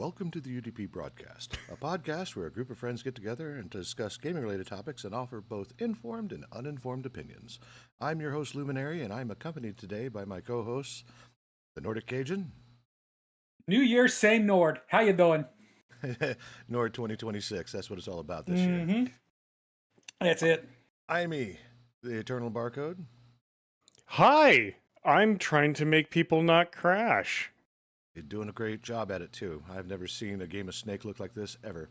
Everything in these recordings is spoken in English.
Welcome to the UDP broadcast, a podcast where a group of friends get together and discuss gaming-related topics and offer both informed and uninformed opinions. I'm your host, Luminary, and I'm accompanied today by my co-hosts, the Nordic Cajun. New Year, same Nord. How you doing? Nord 2026, that's what it's all about this year. That's it. Imi, the Eternal Barcode. Hi, I'm trying to make people not crash. You're doing a great job at it, too. I've never seen a game of Snake look like this, ever.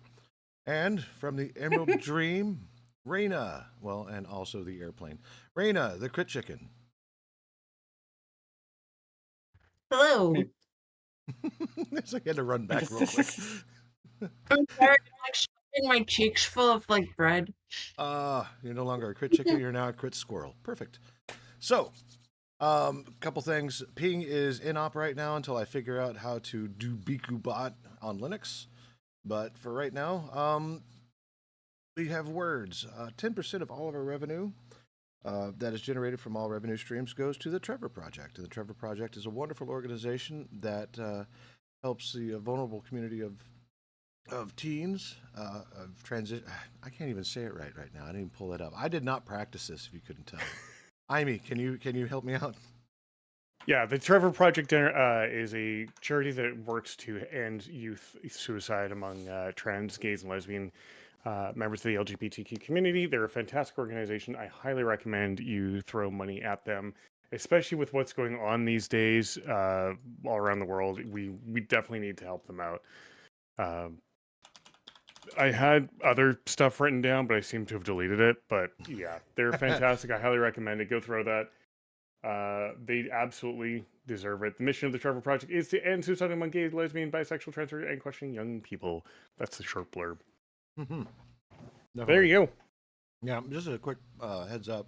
And from the Emerald Dream, Raina. Well, and also the airplane. Raina, the Crit Chicken. Hello. So you had to run back real quick. I'm tired of like stuffing my cheeks full of like bread. You're no longer a Crit Chicken, you're now a Crit Squirrel. Perfect. So, a couple things. Ping is in op right now until I figure out how to do BikuBot on Linux. But for right now, we have words. 10% of all of our revenue that is generated from all revenue streams goes to the Trevor Project. And the Trevor Project is a wonderful organization that helps the vulnerable community of teens, of transition. I can't even say it right now. I didn't even pull it up. I did not practice this, if you couldn't tell. Imi, can you help me out? Yeah, the Trevor Project is a charity that works to end youth suicide among trans, gays, and lesbian members of the LGBTQ community. They're a fantastic organization. I highly recommend you throw money at them, especially with what's going on these days all around the world. We definitely need to help them out. I had other stuff written down, but I seem to have deleted it. But yeah, they're fantastic. I highly recommend it. Go throw that. They absolutely deserve it. The mission of the Trevor Project is to end suicide among gay, lesbian, bisexual, transgender, and questioning young people. That's the short blurb. Mm-hmm. There you go. Yeah, just a quick heads up.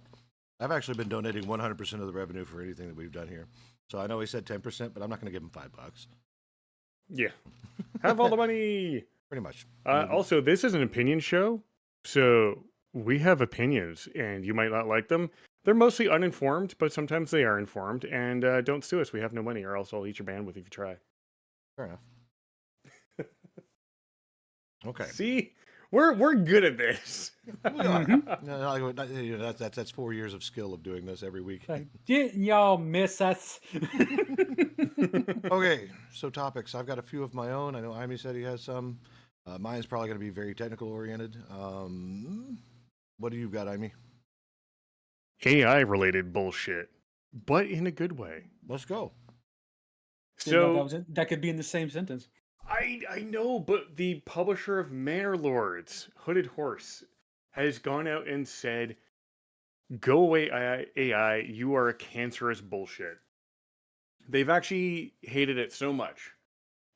I've actually been donating 100% of the revenue for anything that we've done here. So I know he said 10%, but I'm not going to give him $5. Yeah. Have all the money. Pretty much. Also, this is an opinion show, so we have opinions, and you might not like them. They're mostly uninformed, but sometimes they are informed. And don't sue us. We have no money, or else I'll eat your bandwidth if you try. Fair enough. Okay. See, we're good at this. No, that's 4 years of skill of doing this every week. Didn't y'all miss us? Okay, so topics. I've got a few of my own. I know Imi said he has some. Mine's probably going to be very technical oriented. What do you got, Imi? AI related bullshit, but in a good way. Let's go. So that could be in the same sentence. I know, but the publisher of Manor Lords, Hooded Horse, has gone out and said, "Go away, AI. You are a cancerous bullshit." They've actually hated it so much,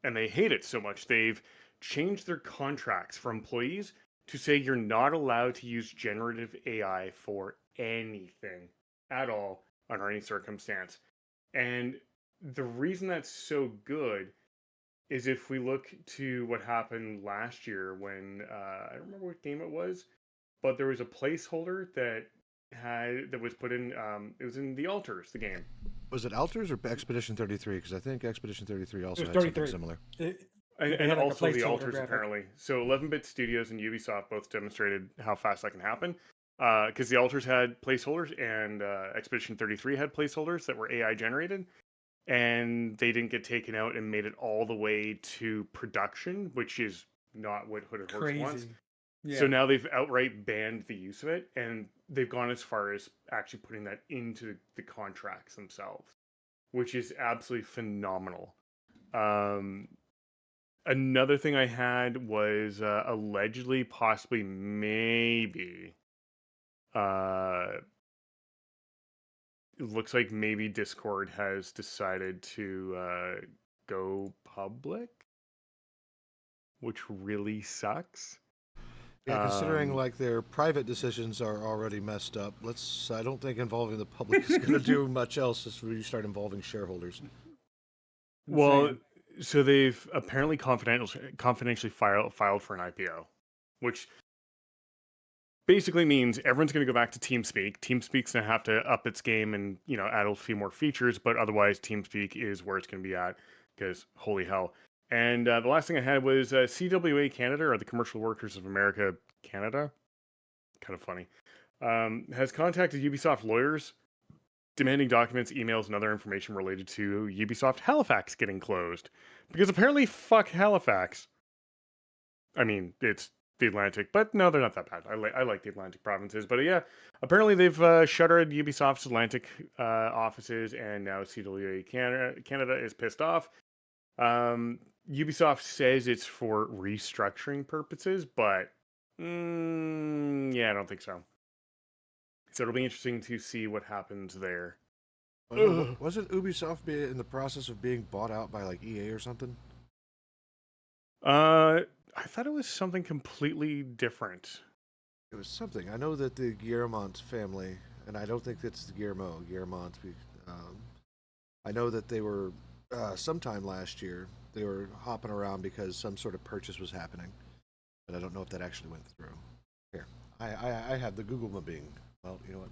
and they hate it so much, they've changed their contracts for employees to say you're not allowed to use generative AI for anything at all under any circumstance. And the reason that's so good is if we look to what happened last year when I don't remember what game it was, but there was a placeholder that was put in. It was in the Altars, the game. Was it Altars or Expedition 33? Because I think Expedition 33 also had 33. something similar. And like also the placeholder Altars, graphic. apparently. So 11-bit Studios and Ubisoft both demonstrated how fast that can happen. Because the Altars had placeholders and Expedition 33 had placeholders that were AI generated. And they didn't get taken out and made it all the way to production, which is not what Hooded Horse wants. Yeah. So now they've outright banned the use of it, and they've gone as far as actually putting that into the contracts themselves, which is absolutely phenomenal. Another thing I had was allegedly, possibly, maybe, it looks like maybe Discord has decided to go public, which really sucks. Yeah, considering like their private decisions are already messed up, I don't think involving the public is going to do much else as we start involving shareholders. Well, so they've apparently confidentially filed for an IPO, which basically means everyone's going to go back to TeamSpeak. TeamSpeak's going to have to up its game and add a few more features, but otherwise TeamSpeak is where it's going to be at because holy hell. And the last thing I had was CWA Canada, or the Commercial Workers of America Canada. Kind of funny. Has contacted Ubisoft lawyers demanding documents, emails, and other information related to Ubisoft Halifax getting closed. Because apparently, fuck Halifax. I mean, it's the Atlantic, but no, they're not that bad. I like the Atlantic provinces. But yeah, apparently they've shuttered Ubisoft's Atlantic offices, and now CWA Canada is pissed off. Ubisoft says it's for restructuring purposes, but yeah, I don't think so. So it'll be interesting to see what happens there. Wasn't Ubisoft in the process of being bought out by like EA or something? I thought it was something completely different. It was something. I know that the Guillemot family, and I don't think it's the Guillemot. I know that they were sometime last year. They were hopping around because some sort of purchase was happening, but I don't know if that actually went through. Here, I have the Google Bing. Well, you know what?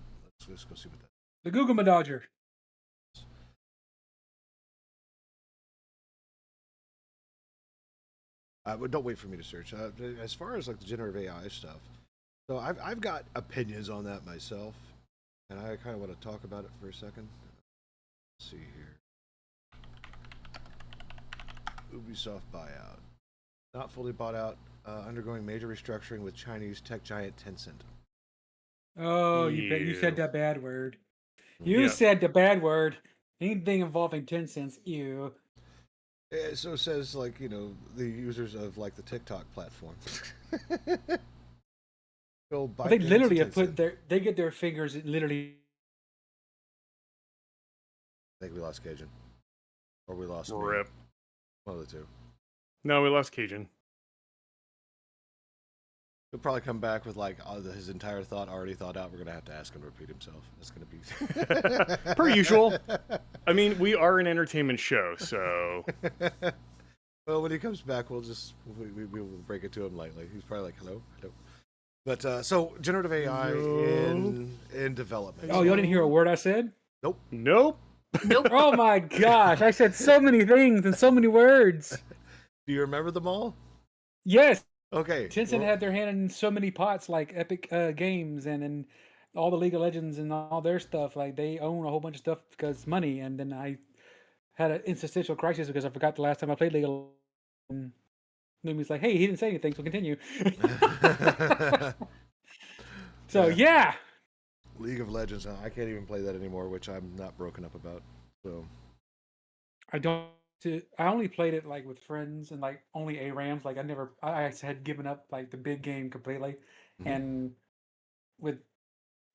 Let's go see what that. The Google Dodger. But don't wait for me to search. As far as like the generative AI stuff, so I've got opinions on that myself, and I kind of want to talk about it for a second. Let's see here. Ubisoft buyout. Not fully bought out. Undergoing major restructuring with Chinese tech giant Tencent. Oh, you said Ew. that bad word. You Yeah. said the bad word. Anything involving 10 cents, ew. So it says like the users of like the TikTok platform. Go But they ByteDance literally and have put Tencent. they get their fingers literally. I think we lost Cajun, or we lost me. Rip. One of the two. No, we lost Cajun. He'll probably come back with like his entire thought already thought out. We're gonna have to ask him to repeat himself. That's gonna be Per usual. I mean, we are an entertainment show, so Well, when he comes back, we'll will break it to him lightly. He's probably like, "Hello, hello." But so generative AI in development. Oh, y'all didn't hear a word I said? Nope. nope. Nope. Oh my gosh, I said so many things and so many words. Do you remember them all? Yes, Okay. Tencent well, had their hand in so many pots, like Epic Games and all the League of Legends and all their stuff. Like they own a whole bunch of stuff because money. And then I had an existential crisis because I forgot the last time I played League of Legends. Numi's like, "Hey, he didn't say anything, so continue." So yeah, League of Legends. I can't even play that anymore, which I'm not broken up about. So I don't. I only played it like with friends and like only ARAMs. Like I had given up like the big game completely, Mhm. and with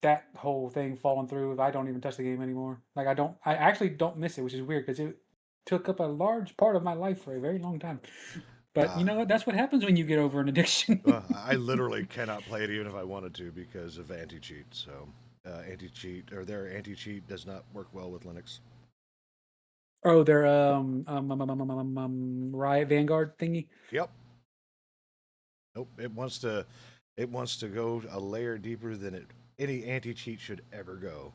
that whole thing falling through, I don't even touch the game anymore. Like I actually don't miss it, which is weird because it took up a large part of my life for a very long time. But you know what? That's what happens when you get over an addiction. I literally cannot play it even if I wanted to because of anti-cheat. So their anti-cheat does not work well with Linux. Oh, their Riot Vanguard thingy. Yep. Nope. It wants to go a layer deeper than any anti-cheat should ever go,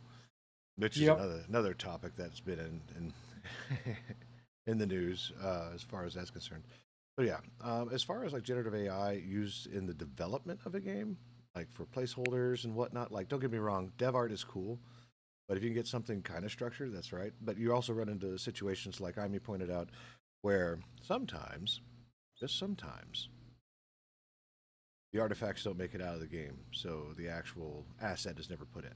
which is Yep. another topic that's been in in the news as far as that's concerned. But yeah, as far as like generative AI used in the development of a game, like for placeholders and whatnot, like don't get me wrong, dev art is cool, but if you can get something kind of structured, that's right. But you also run into situations like Amy pointed out, where sometimes, just sometimes, the artifacts don't make it out of the game, so the actual asset is never put in.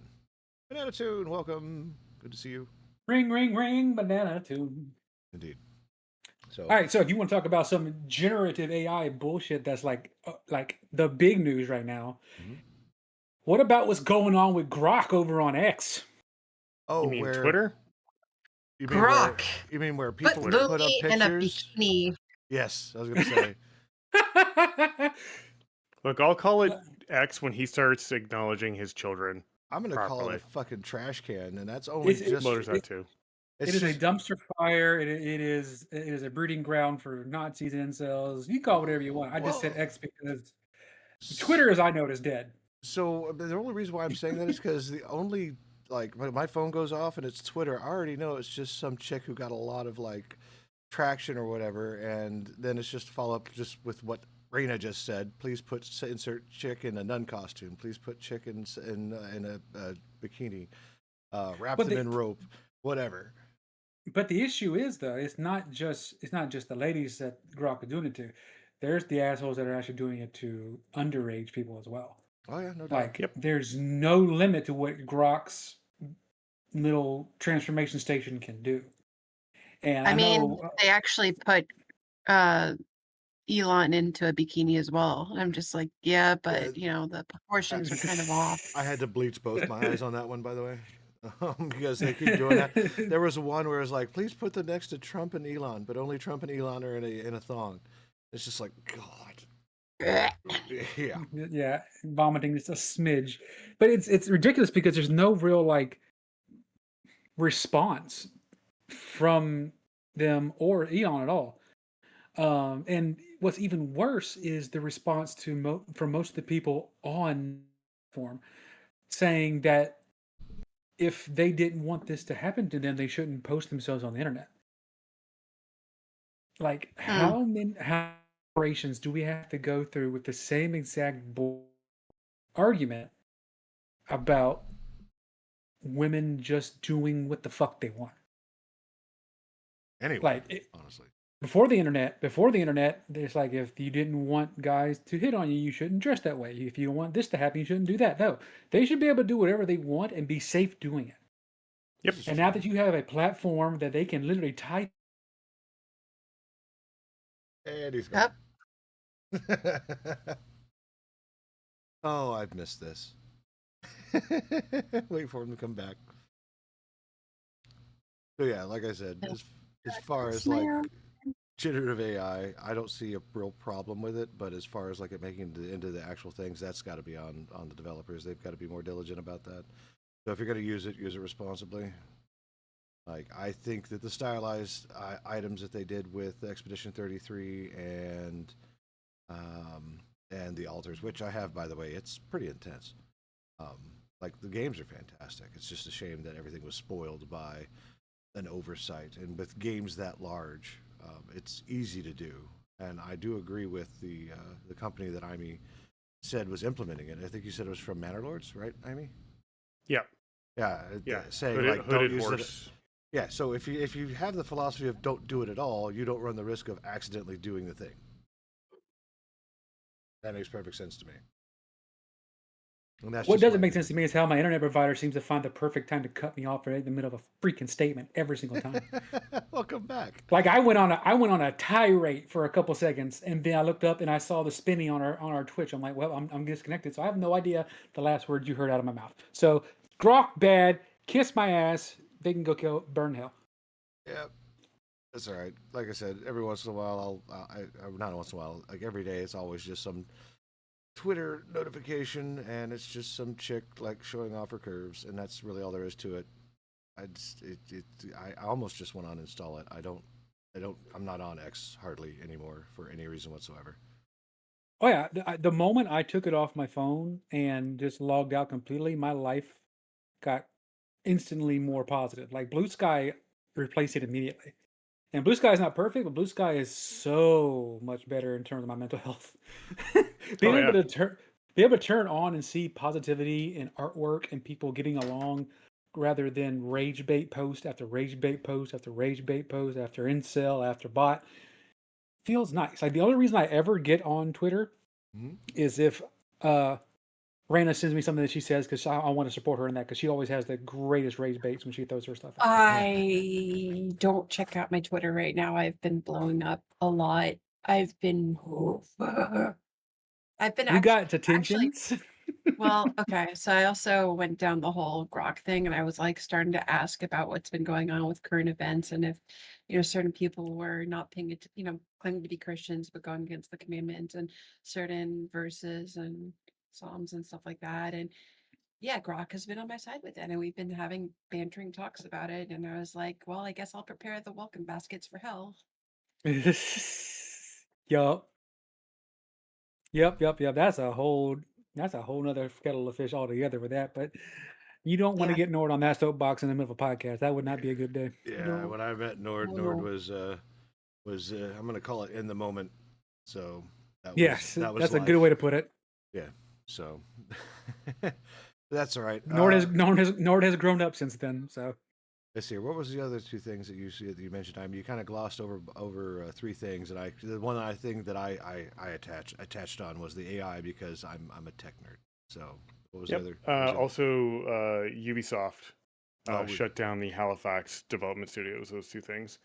Banana Tune, welcome. Good to see you. Ring, ring, ring, banana tune. Indeed. So All right, so if you want to talk about some generative AI bullshit that's like the big news right now, Mhm. what about what's going on with Grok over on X? oh, You mean where Twitter? you mean where Grok. you mean where Put people put up Lily in a pictures? bikini. Yes, I was gonna say. Look, I'll call it X when he starts acknowledging his children. I'm gonna call it Properly. a fucking trash can, and that's only It's- just. Well, there's that too. It's It is a just dumpster fire. It is a breeding ground for Nazis and incels. You call it whatever you want. I just said Well, X because Twitter, as I know, is dead. So the only reason why I'm saying that is because the only like when my phone goes off and it's Twitter, I already know it's just some chick who got a lot of like traction or whatever, and then it's just follow up just with what Raina just said. Please insert chick in a nun costume. Please put chick in a bikini. Wrap But them in rope. Whatever. the issue is though, it's not just the ladies that Grok are doing it to. There's the assholes that are actually doing it to underage people as well. Oh yeah, no doubt. Like, Yep. there's no limit to what Grok's little transformation station can do. And I mean, know, they actually put Elon into a bikini as well. And I'm just like, yeah, but the proportions are kind of off. I had to bleach both my eyes on that one, by the way, because they keep doing that. There was one where it was like, please put the next to Trump and Elon, but only Trump and Elon are in a thong. It's just like, God. Yeah. Yeah, vomiting just a smidge, but it's ridiculous because there's no real like response from them or Elon at all. And what's even worse is the response to from most of the people on form saying that if they didn't want this to happen to them, they shouldn't post themselves on the internet. Like, how many operations do we have to go through with the same exact argument about women just doing what the fuck they want? Anyway, Like, honestly. Before the internet, it's like, if you didn't want guys to hit on you, you shouldn't dress that way. If you don't want this to happen, you shouldn't do that. No, they should be able to do whatever they want and be safe doing it. Yep. And now that you have a platform that they can literally type. And he's gone. Oh, I've missed this. Wait for him to come back. So yeah, like I said, as far as like generative AI, I don't see a real problem with it. But as far as like it making it into the actual things, that's got to be on the developers. They've got to be more diligent about that. So if you're going to use it responsibly. Like, I think that the stylized items that they did with Expedition 33 and the altars, which I have, by the way, it's pretty intense. Like, the games are fantastic. It's just a shame that everything was spoiled by an oversight. And with games that large, it's easy to do. And I do agree with the company that Amy said was implementing it. I think you said it was from Manor Lords, right, Amy? Yeah. Yeah. Saying Hooded don't use horse. it. Yeah, so if you have the philosophy of don't do it at all, you don't run the risk of accidentally doing the thing. That makes perfect sense to me. And that's What doesn't make sense to me is how my internet provider seems to find the perfect time to cut me off right in the middle of a freaking statement every single time. Welcome back. Like, I went on a tirade for a couple seconds, and then I looked up and I saw the spinning on our Twitch. I'm like, well, I'm disconnected, so I have no idea the last words you heard out of my mouth. So, Grok bad, kiss my ass. They can go burn hell. Yeah, that's all right. Like I said, every once in a while, not once in a while, like every day, it's always just some Twitter notification, and it's just some chick like showing off her curves, and that's really all there is to it. I almost just want to uninstall it. I'm not on X hardly anymore for any reason whatsoever. Oh yeah, the moment I took it off my phone and just logged out completely, my life got instantly more positive. Like, Blue Sky replaced it immediately. And Blue Sky is not perfect, but Blue Sky is so much better in terms of my mental health. Being able to turn on and see positivity in artwork and people getting along, rather than rage bait post after rage bait post after rage bait post after incel after bot, feels nice. Like, the only reason I ever get on Twitter is if Raina sends me something that she says, because I want to support her in that, because she always has the greatest rage baits when she throws her stuff out. I don't check out my Twitter right now. I've been blowing up a lot. I've been You got detentions? Well, okay. So I also went down the whole Grok thing, and I was like starting to ask about what's been going on with current events, and if certain people were not paying it, claiming to be Christians but going against the commandments and certain verses and Psalms and stuff like that. And yeah, Grok has been on my side with it, and we've been having bantering talks about it. And I was like, well, I guess I'll prepare the welcome baskets for hell. Yup. That's a whole nother kettle of fish altogether with that. But you don't want to get Nord on that soapbox in the middle of a podcast. That would not be a good day. Yeah, when I met Nord was was I'm going to call it in the moment. So Yes, that was that's a life. good way to put it. Yeah. So that's all right. Nord has grown up since then. So Let's see. What was the other two things that you mentioned? You kind of glossed over three things, and the one thing that I attached on was the AI because I'm a tech nerd. So what was Yep. the other? Also, Ubisoft shut down the Halifax development studios. Those two things.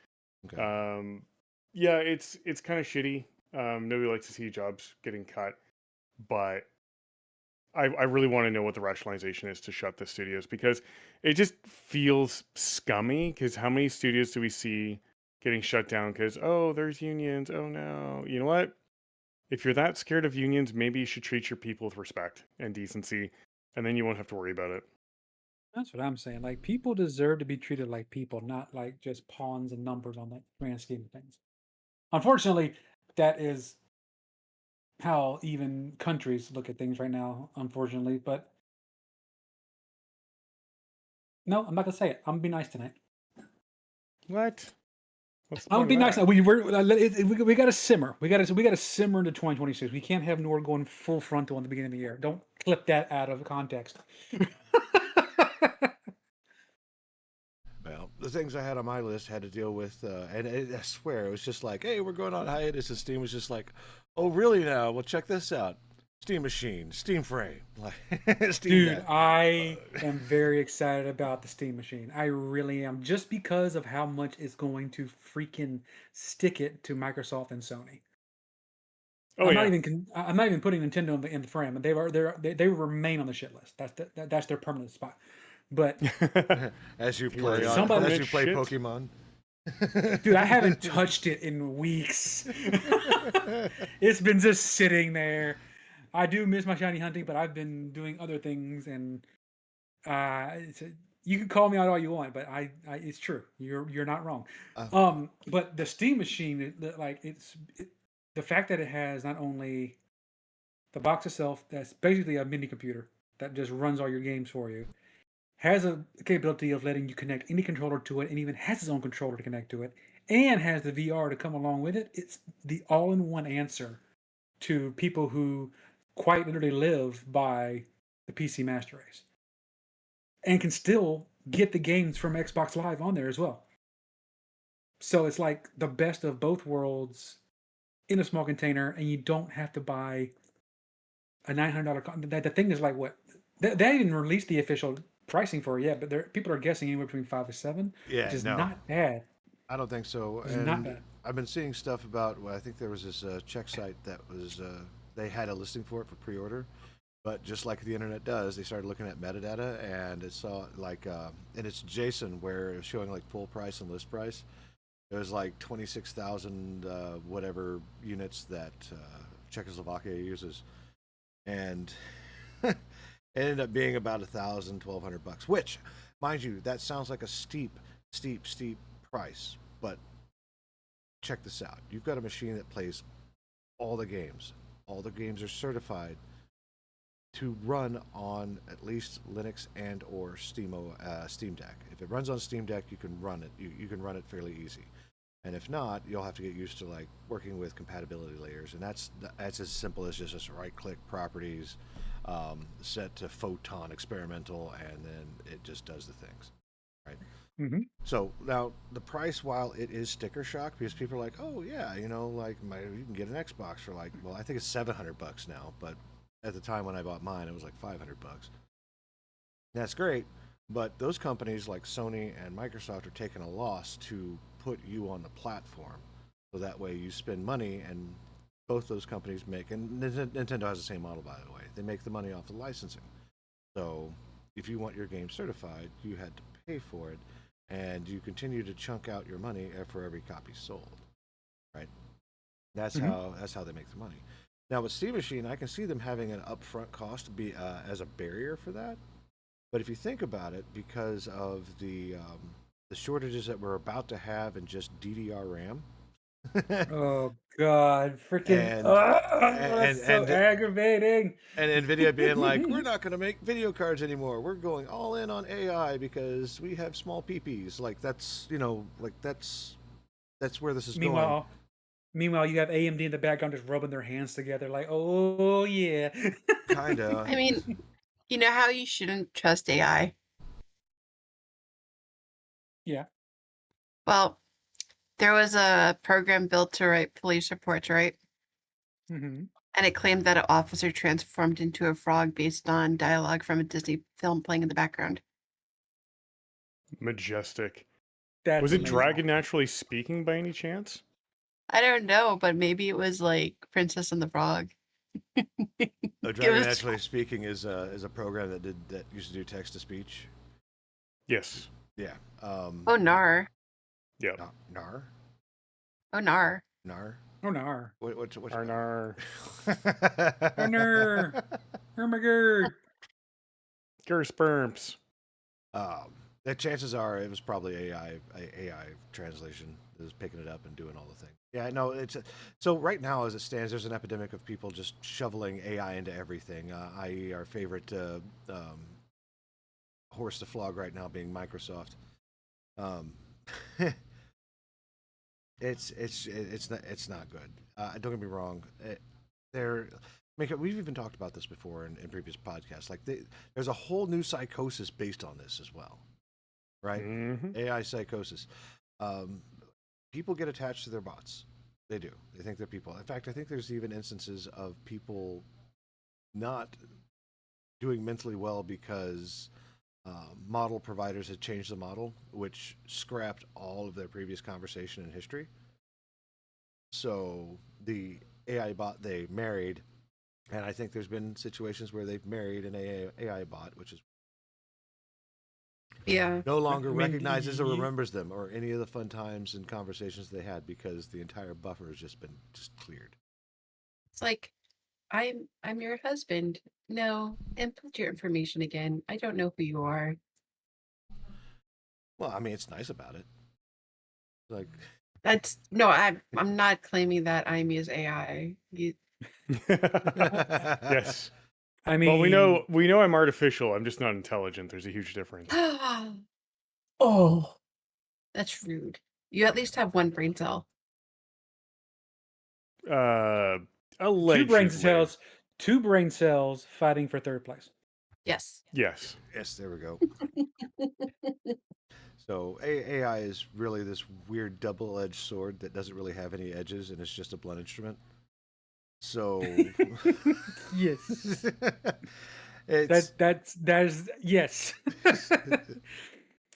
Okay. Yeah, it's kind of shitty. Nobody likes to see jobs getting cut, but I really want to know what the rationalization is to shut the studios because it just feels scummy. Because how many studios do we see getting shut down? Because there's unions. Oh no, you know what? If you're that scared of unions, maybe you should treat your people with respect and decency, and then you won't have to worry about it. that's what I'm saying. Like people deserve to be treated like people, not like just pawns and numbers on the grand scheme of things. Unfortunately, that is how even countries look at things right now, unfortunately. But no, I'm not gonna say it. I'm gonna be nice tonight. What? What's the I'm gonna point be of nice. that? We got to simmer. We got to simmer into 2026. We can't have Nord going full frontal in the beginning of the year. Don't clip that out of context. Well, the things I had on my list had to deal with, I swear it was just like, hey, we're going on hiatus, and Steam was just like, oh, really now? Well, check this out. Steam Machine, Steam Frame, like Steam Dude, Deck. I am very excited about the Steam Machine. I really am, just because of how much it's going to freaking stick it to Microsoft and Sony. Oh I'm yeah. not even putting Nintendo in the frame, and they remain on the shit list. That's their permanent spot. But as you You are play, on as you play shit. Pokemon. dude, I haven't touched it in weeks. It's been just sitting there. I do miss my shiny hunting, but I've been doing other things, and you can call me out all you want, but it's true. You're not wrong. But the Steam Machine, the fact that it has not only the box itself, that's basically a mini computer that just runs all your games for you, has a capability of letting you connect any controller to it, and even has its own controller to connect to it, and has the VR to come along with it. It's the all-in-one answer to people who quite literally live by the PC Master Race, and can still get the games from Xbox Live on there as well. So it's like the best of both worlds in a small container, and you don't have to buy a $900. The thing is like what they haven't even released the official pricing for it yet, but people are guessing anywhere between 5 to 7, Yeah, which is no. not bad. I don't think so. It's And not bad. I've been seeing stuff about. Well, I think there was this Czech site that was they had a listing for it for pre-order, but just like the internet does, they started looking at metadata and it saw like and it's JSON where it was showing like full price and list price. It was like 26,000 whatever units that Czechoslovakia uses, and it ended up being about $1,000-1,200, which, mind you, that sounds like a steep price. But check this out: you've got a machine that plays all the games. All the games are certified to run on at least Linux and or Steam Deck. If it runs on Steam Deck, you can run it. You can run it fairly easy. And if not, you'll have to get used to like working with compatibility layers, and that's as simple as just right-click properties, set to photon experimental, and then it just does the things, right? Mm-hmm. So now the price, while it is sticker shock, because people are like, oh yeah, you know, like you can get an Xbox for like, well, I think it's $700 now, but at the time when I bought mine, it was like $500. That's great, but those companies like Sony and Microsoft are taking a loss to put you on the platform, so that way you spend money, and both those companies make, and Nintendo has the same model, by the way. They make the money off the licensing. So if you want your game certified, you had to pay for it, and you continue to chunk out your money for every copy sold, right? That's how they make the money. Now with Steam Machine, I can see them having an upfront cost to be as a barrier for that. But if you think about it, because of the shortages that we're about to have in just DDR RAM, Oh God, freaking! and That's so aggravating. and NVIDIA being like, we're not going to make video cards anymore. We're going all in on AI because we have small PPs. Like that's That's where this is going. Meanwhile, you have AMD in the background just rubbing their hands together, like, oh yeah. Kinda. I mean, you know how you shouldn't trust AI? Yeah. Well, there was a program built to write police reports, right? Mm-hmm. And it claimed that an officer transformed into a frog based on dialogue from a Disney film playing in the background. Majestic. That's Was it amazing. Dragon naturally speaking by any chance? I don't know, but maybe it was like Princess and the Frog. Dragon was- Naturally Speaking is a program that used to do text to speech. Yes. Yeah. Oh, nar. Yeah. Nar? Oh, nar. Nar? Oh no. What's Arnar. Oh no. Oh my god. Gersperms. The chances are it was probably AI translation that was picking it up and doing all the things. Yeah, no, it's so right now as it stands, there's an epidemic of people just shoveling AI into everything. I.e., our favorite horse to flog right now being Microsoft. It's not good. Don't get me wrong. We've even talked about this before in previous podcasts. Like there's a whole new psychosis based on this as well, right? Mm-hmm. AI psychosis. People get attached to their bots. They do. They think they're people. In fact, I think there's even instances of people not doing mentally well because model providers had changed the model, which scrapped all of their previous conversation and history. So the AI bot they married, and I think there's been situations where they've married an AI bot, which is no longer recognizes or remembers them or any of the fun times and conversations they had because the entire buffer has just been cleared. It's like, I'm your husband. No, input your information again. I don't know who you are. Well, I mean, it's nice about it. Like, That's no, I'm not claiming that I'm his AI. Yes. I mean, Well, we know I'm artificial. I'm just not intelligent. There's a huge difference. Oh, that's rude. You at least have one brain cell. Allegedly. two brain cells fighting for third place. Yes. Yes. yes, there we go. So AI is really this weird double-edged sword that doesn't really have any edges and it's just a blunt instrument. So Yes. it's That's yes.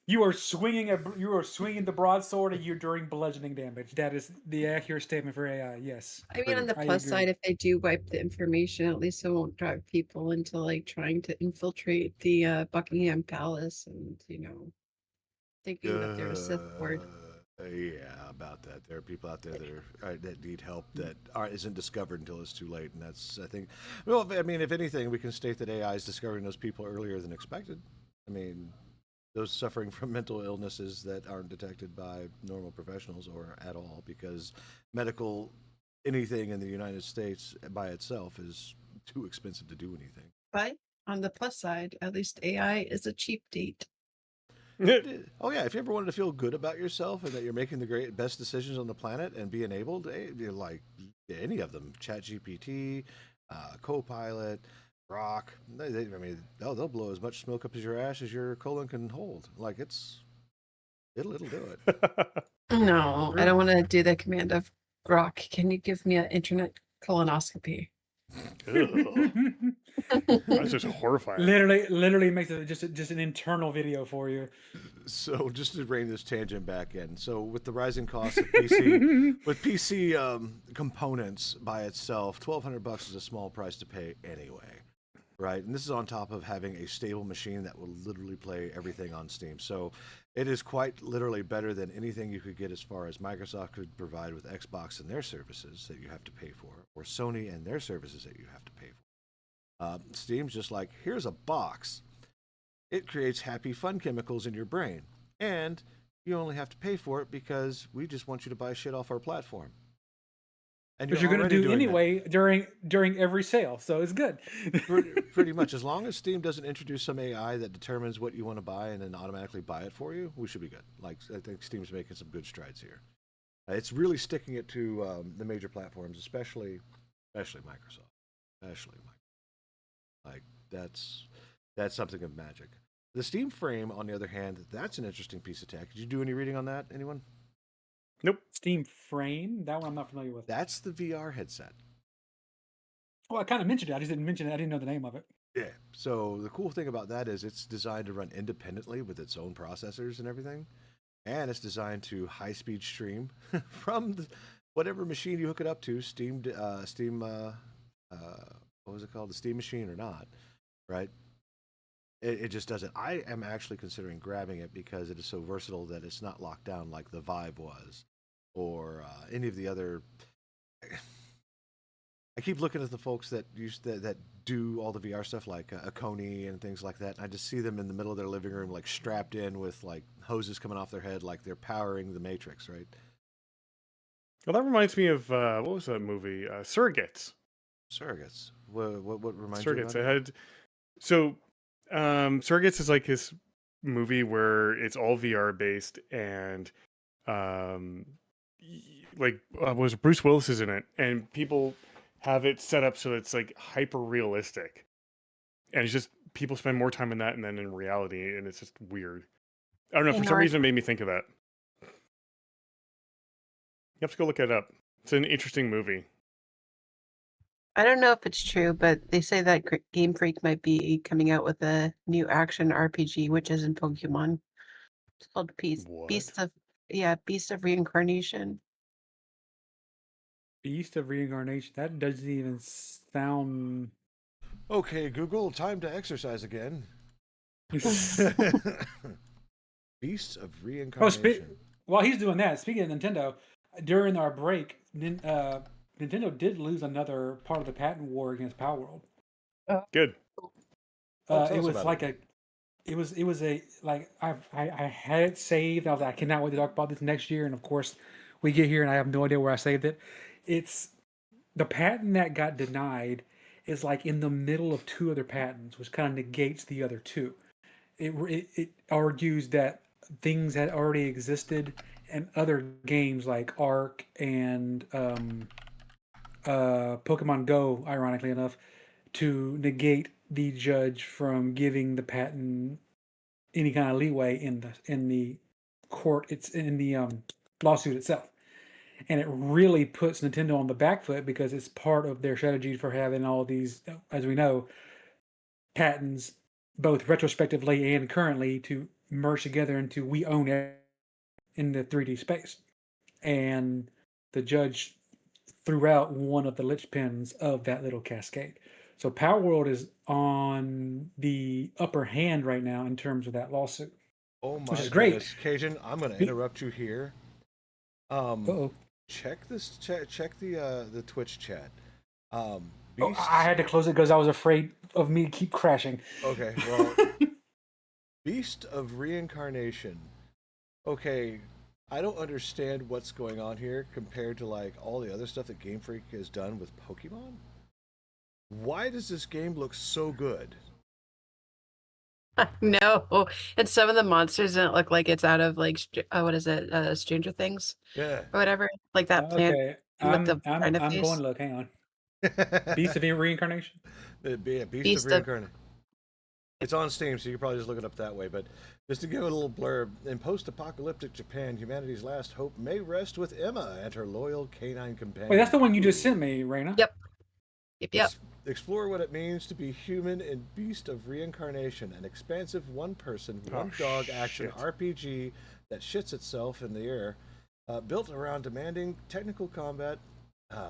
You are swinging the broadsword and you're doing bludgeoning damage. That is the accurate statement for AI. Yes. I mean, on the plus side, if they do wipe the information, at least it won't drive people into like trying to infiltrate the Buckingham Palace and thinking that they're a Sith Lord. Yeah, about that. There are people out there that need help that isn't discovered until it's too late, and that's I think. Well, I mean, if anything, we can state that AI is discovering those people earlier than expected. I mean, those suffering from mental illnesses that aren't detected by normal professionals or at all, because medical anything in the United States by itself is too expensive to do anything. But on the plus side, at least AI is a cheap date. Oh yeah, if you ever wanted to feel good about yourself and that you're making the best decisions on the planet and be enabled, you're like any of them, ChatGPT, Copilot, Grok. I mean, they'll blow as much smoke up as your ass as your colon can hold. Like it'll do it. No, I don't want to do the command of Grok. Can you give me an internet colonoscopy? That's just horrifying. Literally makes it just an internal video for you. So just to rein this tangent back in, so with the rising cost of PC, with PC components by itself, $1,200 is a small price to pay anyway, right? And this is on top of having a stable machine that will literally play everything on Steam. So it is quite literally better than anything you could get as far as Microsoft could provide with Xbox and their services that you have to pay for, or Sony and their services that you have to pay for. Steam's just like, here's a box. It creates happy fun chemicals in your brain. And you only have to pay for it because we just want you to buy shit off our platform. And But you're going to do anyway during every sale, so it's good. Pretty much. As long as Steam doesn't introduce some AI that determines what you want to buy and then automatically buy it for you, we should be good. Like, I think Steam's making some good strides here. It's really sticking it to the major platforms, especially Microsoft, like that's something of magic. The Steam Frame, on the other hand, that's an interesting piece of tech. Did you do any reading on that? Anyone? Nope. Steam Frame, that one I'm not familiar with. That's the VR headset. Well, I kind of mentioned it. I just didn't mention it. I didn't know the name of it. Yeah. So the cool thing about that is it's designed to run independently with its own processors and everything, and it's designed to high-speed stream from whatever machine you hook it up to, Steam, what was it called, the Steam machine or not, right? It just does it. I am actually considering grabbing it because it is so versatile that it's not locked down like the Vive was, or any of the other. I keep looking at the folks that do all the VR stuff, like a Coney and things like that. And I just see them in the middle of their living room, like strapped in with like hoses coming off their head, like they're powering the Matrix, right? Well, that reminds me of what was that movie? Surrogates. Surrogates. What reminds you Surrogates. about it? Surrogates is like this movie where it's all VR based, and was Bruce Willis is in it, and people have it set up so it's like hyper realistic, and it's just people spend more time in that and then in reality, and it's just weird. I don't know, for some reason it made me think of that. You have to go look it up. It's an interesting movie. I don't know if it's true, but they say that Game Freak might be coming out with a new action RPG, which is in Pokemon. It's called Beast of Reincarnation. Beast of Reincarnation. That doesn't even sound. Okay, Google, time to exercise again. Beasts of Reincarnation. While he's doing that, speaking of Nintendo, during our break, Nintendo did lose another part of the patent war against Power World. Good. It was like I had it saved. I was like, I cannot wait to talk about this next year. And of course, we get here and I have no idea where I saved it. It's the patent that got denied is like in the middle of two other patents, which kind of negates the other two. It argues that things had already existed in other games like Ark and Pokemon Go, ironically enough, to negate the judge from giving the patent any kind of leeway in the court. It's in the lawsuit itself. And it really puts Nintendo on the back foot because it's part of their strategy for having all these, as we know, patents, both retrospectively and currently, to merge together into we own it in the 3D space. And the judge threw out one of the linchpins of that little cascade. So Power World is on the upper hand right now in terms of that lawsuit. Oh my which is goodness. great. Cajun, I'm going to interrupt you here. Uh-oh. Check this. Check the Twitch chat. I had to close it because I was afraid of me to keep crashing. Okay, well, Beast of Reincarnation. Okay, I don't understand what's going on here compared to like all the other stuff that Game Freak has done with Pokemon. Why does this game look so good? No, and some of the monsters don't look like it's out of like what is it, Stranger Things? Yeah, or whatever, like that plant. Okay, with I'm the kind of going face. to look. Hang on. Beast of Reincarnation. Beast of Reincarnation. It's on Steam, so you can probably just look it up that way. But just to give it a little blurb, in post-apocalyptic Japan, humanity's last hope may rest with Emma and her loyal canine companion. Wait, that's the one you just sent me, Raina. Yep. Explore what it means to be human in Beast of Reincarnation, an expansive one-person, one-dog action RPG that shits itself in the air, built around demanding technical combat.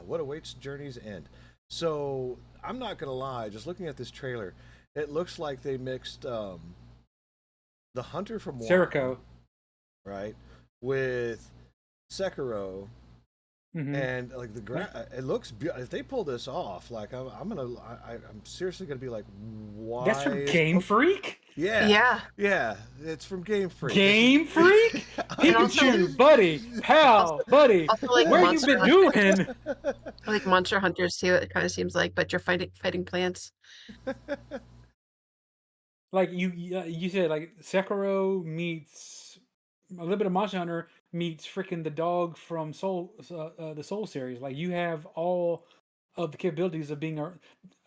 What awaits journey's end. So I'm not gonna lie, just looking at this trailer, it looks like they mixed the Hunter from Serico, right, with Sekiro. Mm-hmm. And like it looks if they pull this off, like I'm seriously gonna be like, why? That's from Game Freak. Yeah, it's from Game Freak. Game Freak, Pikachu, buddy, pal, buddy. Also, like, where you been doing? Like Monster Hunters too. It kind of seems like, but you're fighting plants. Like you said, like Sekiro meets a little bit of Monster Hunter meets freaking the dog from the Soul series. Like you have all of the capabilities of being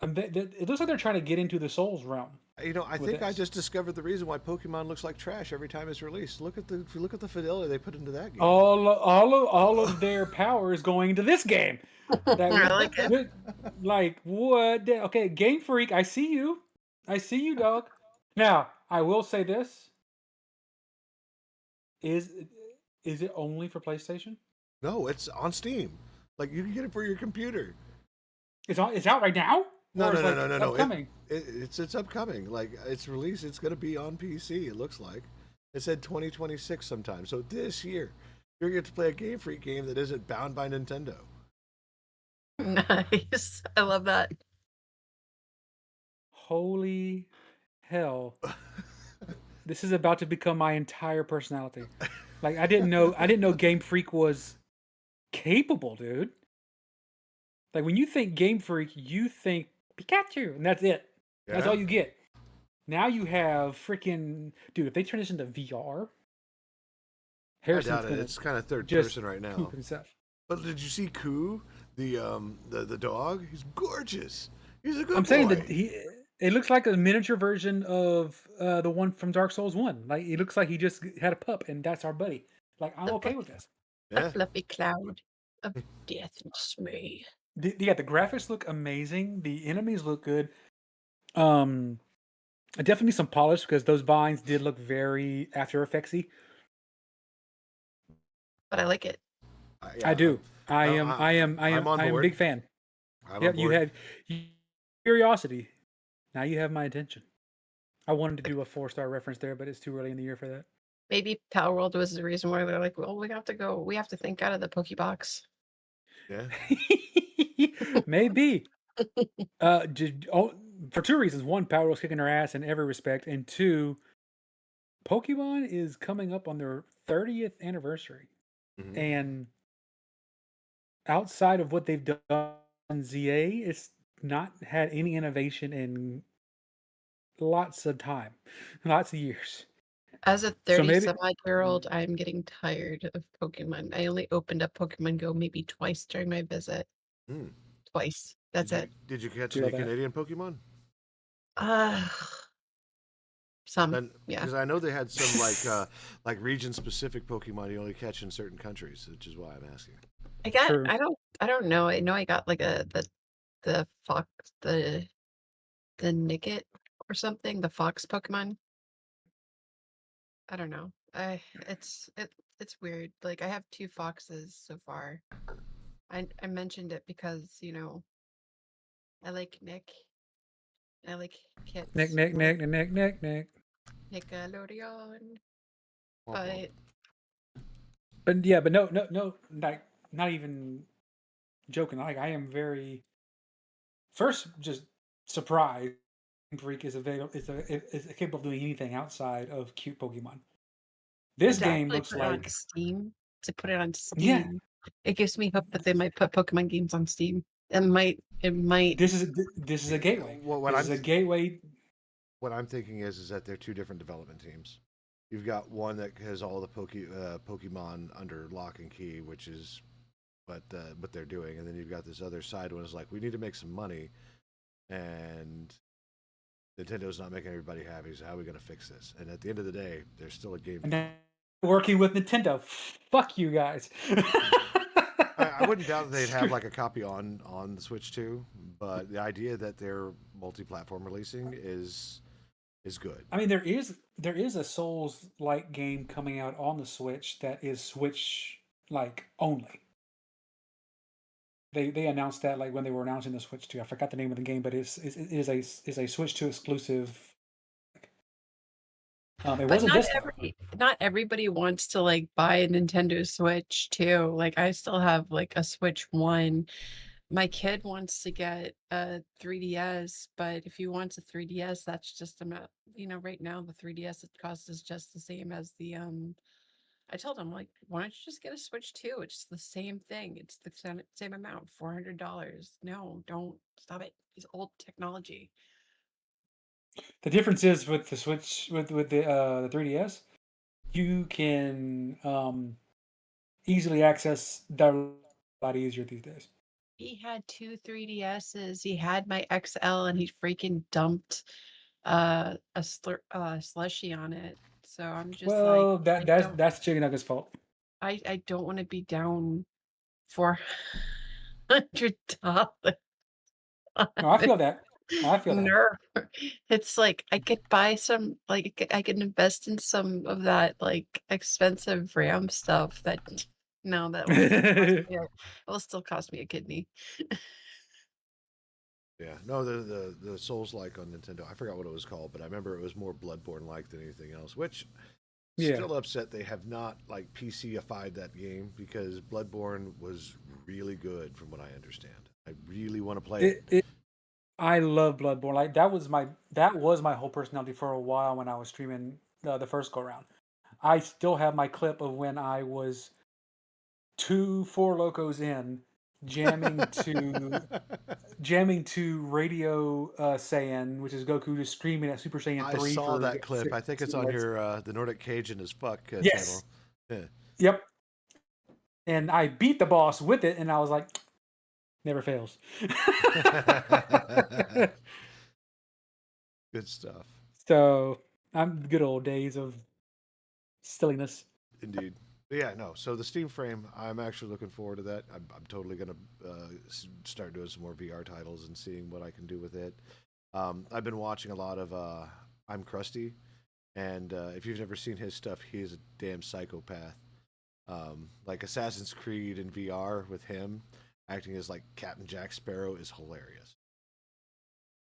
it looks like they're trying to get into the Souls realm. I with think I this. just discovered the reason why Pokemon looks like trash every time it's released. Look at the fidelity they put into that game. All of their power is going into this game. I like it. Like what? Okay, Game Freak, I see you, dog. Now I will say this: is it only for PlayStation? No, it's on Steam. Like you can get it for your computer. It's out right now. No, Or no, it's no, like no, no, no. upcoming? It's upcoming. Like it's released. It's going to be on PC. It looks like. It said 2026 sometime. So this year, you're going to get to play a Game Freak game that isn't bound by Nintendo. Nice. I love that. Holy hell! This is about to become my entire personality. Like I didn't know Game Freak was capable, dude. Like when you think Game Freak, you think Pikachu, and that's it. That's all you get. Now you have freaking dude. If they turn this into VR, I Harrison's doubt it. gonna It's kind of third just person right now. poop himself. But did you see Koo, the dog? He's gorgeous. He's a good I'm boy. saying that it looks like a miniature version of the one from Dark Souls 1. Like it looks like he just had a pup, and that's our buddy. Like I'm okay with this. A Yeah. fluffy cloud of death and dismay. Yeah, the graphics look amazing. The enemies look good. Definitely some polish because those vines did look very After Effectsy. But I like it. I do. I I'm am on a board. big fan. I'm Yep, on you board. had curiosity. Now you have my attention. I wanted to do a 4-star reference there, but it's too early in the year for that. Maybe Pal World was the reason why they're like, well, we have to think out of the Pokebox. Yeah. Maybe. For two reasons. One, Power World's kicking their ass in every respect, and two, Pokemon is coming up on their 30th anniversary, Mhm. and outside of what they've done on ZA, it's not had any innovation in lots of time, lots of years. As a So maybe 30-some-odd-year-old, I'm getting tired of Pokemon. I only opened up Pokemon Go maybe twice during my visit. Mm. Twice. That's it. Did you catch Feel any that. Canadian Pokemon? Some. Yeah. Because I know they had some like region specific Pokemon you only catch in certain countries, which is why I'm asking. True. I don't know. I know I got like the fox, the Nickit or something, the fox Pokemon. I don't know. It's weird. Like I have 2 foxes so far. I mentioned it because, I like Nick. I like kits. Nick. Nickelodeon. But But yeah, but no, like not even joking. Like I am very first just surprised. Freak is available. Is capable of doing anything outside of cute Pokemon. This to game actually looks put it on like Steam. To put it on Steam. yeah. It gives me hope that they might put Pokemon games on Steam. It might. This is a gateway. This is a gateway. What I'm thinking is that they're two different development teams. You've got one that has all the Pokemon under lock and key, which is what they're doing, and then you've got this other side one is like, we need to make some money, and Nintendo's not making everybody happy. So how are we going to fix this? And at the end of the day, there's still a game. And then working with Nintendo. Fuck you guys. I wouldn't doubt that they'd have like a copy on the Switch too, but the idea that they're multi-platform releasing is good. I mean, there is a Souls-like game coming out on the Switch that is Switch-like only. They announced that like when they were announcing the Switch 2. I forgot the name of the game, but it is a Switch 2 exclusive. It But wasn't not everybody wants to like buy a Nintendo Switch too. Like I still have like a Switch 1. My kid wants to get a 3DS, but if he wants a 3DS, that's just about, right now the 3DS cost is just the same as the I told him, like, why don't you just get a Switch 2? It's the same thing. It's the same amount, $400. No, don't stop it. It's old technology. The difference is with the Switch with the 3DS. you can easily access that a lot easier these days. He had 2 3DSs. He had my XL, and he freaking dumped a slushy on it. So I'm just like, Well, I don't, that's Chicken Nugget's fault. I don't want to be down $400 on No, I it. feel that. I feel that. Nerve. It's like I could buy some, like I could invest in some of that like expensive RAM stuff that no, that will still cost me it will still cost me a kidney. Yeah, no, the Souls like on Nintendo. I forgot what it was called, but I remember it was more Bloodborne like than anything else. Which Yeah. still upset they have not like PC-ified that game because Bloodborne was really good from what I understand. I really want to play it. I love Bloodborne. Like that was my whole personality for a while when I was streaming the first go round. I still have my clip of when I was 4 locos in jamming to Radio Saiyan, which is Goku just screaming at Super Saiyan I 3 saw for that clip. I think it's 6 on minutes. your the Nordic Cajun as fuck Yes. channel. Yeah. Yep. And I beat the boss with it, and I was like, never fails. Good stuff. So I'm good old days of silliness. Indeed. But yeah, no. So the Steam Frame, I'm actually looking forward to that. I'm totally gonna start doing some more VR titles and seeing what I can do with it. I've been watching a lot of I'm Krusty, and if you've never seen his stuff, he is a damn psychopath. Like Assassin's Creed in VR with him acting as like Captain Jack Sparrow is hilarious.